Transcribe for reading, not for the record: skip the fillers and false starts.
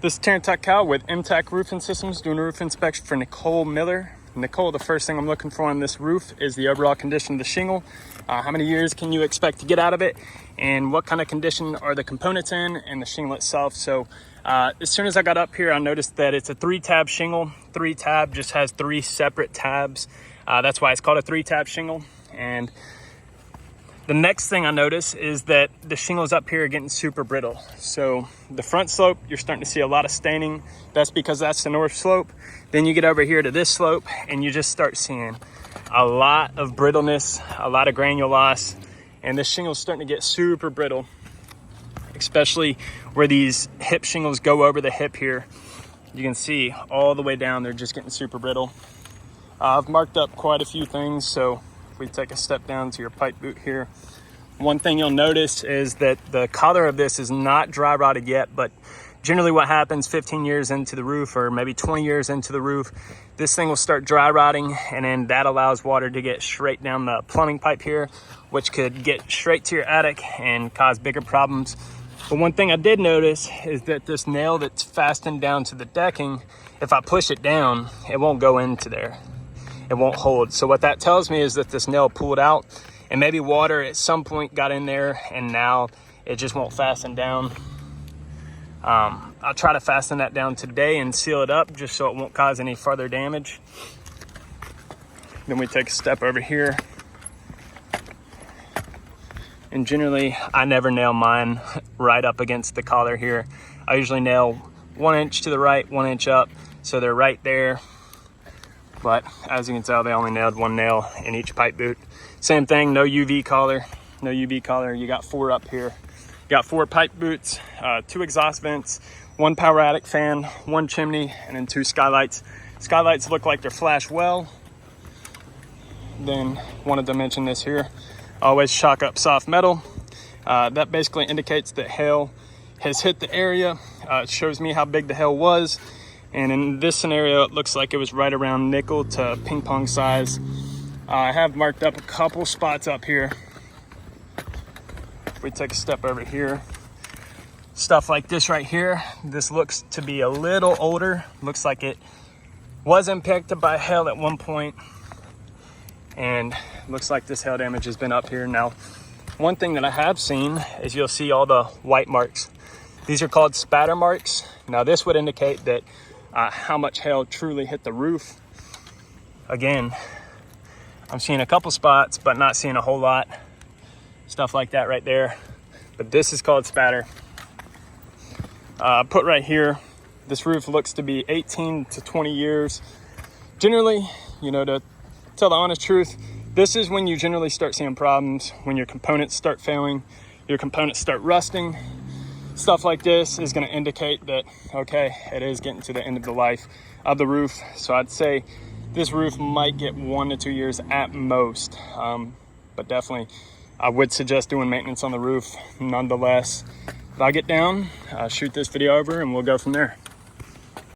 This is Terrence Cal with MTAC Roofing Systems doing a roof inspection for Nicole Miller. Nicole, the first thing I'm looking for on this roof is the overall condition of the shingle. How many years can you expect to get out of it? And what kind of condition are the components in and the shingle itself? So as soon as I got up here, I noticed that it's a 3-tab shingle. 3-tab just has 3 separate tabs. That's why it's called a 3-tab shingle. And the next thing I notice is that the shingles up here are getting super brittle. So the front slope, you're starting to see a lot of staining. That's because that's the north slope. Then you get over here to this slope and you just start seeing a lot of brittleness, a lot of granule loss. And this shingle's starting to get super brittle, especially where these hip shingles go over the hip here. You can see all the way down, they're just getting super brittle. I've marked up quite a few things, so we take a step down to your pipe boot here. One thing you'll notice is that the collar of this is not dry rotted yet, but generally what happens 15 years into the roof or maybe 20 years into the roof, this thing will start dry rotting, and then that allows water to get straight down the plumbing pipe here, which could get straight to your attic and cause bigger problems. But one thing I did notice is that this nail that's fastened down to the decking, if I push it down, it won't go into there. It won't hold. So what that tells me is that this nail pulled out and maybe water at some point got in there and now it just won't fasten down. I'll try to fasten that down today and seal it up just so it won't cause any further damage. Then we take a step over here. And generally I never nail mine right up against the collar here. I usually nail 1 inch to the right, 1 inch up, so they're right there. But as you can tell, they only nailed 1 nail in each pipe boot. Same thing, no UV collar, no UV collar. You got 4 up here. You got 4 pipe boots, 2 exhaust vents, 1 power attic fan, 1 chimney, and then 2 skylights. Skylights look like they're flash well. Then wanted to mention this here. Always chalk up soft metal. That basically indicates that hail has hit the area. It shows me how big the hail was. And in this scenario, it looks like it was right around nickel to ping pong size. I have marked up a couple spots up here. If we take a step over here, stuff like this right here, this looks to be a little older. Looks like it was impacted by hail at one point. And looks like this hail damage has been up here. Now, one thing that I have seen is you'll see all the white marks. These are called spatter marks. Now this would indicate that how much hail truly hit the roof. Again, I'm seeing a couple spots, but not seeing a whole lot. Stuff like that right there. But this is called spatter. Put right here, this roof looks to be 18 to 20 years. Generally, you know, to tell the honest truth, this is when you generally start seeing problems, when your components start failing, your components start rusting. Stuff like this is going to indicate that, okay, it is getting to the end of the life of the roof. So I'd say this roof might get 1 to 2 years at most. But definitely, I would suggest doing maintenance on the roof nonetheless. If I get down, I'll shoot this video over and we'll go from there.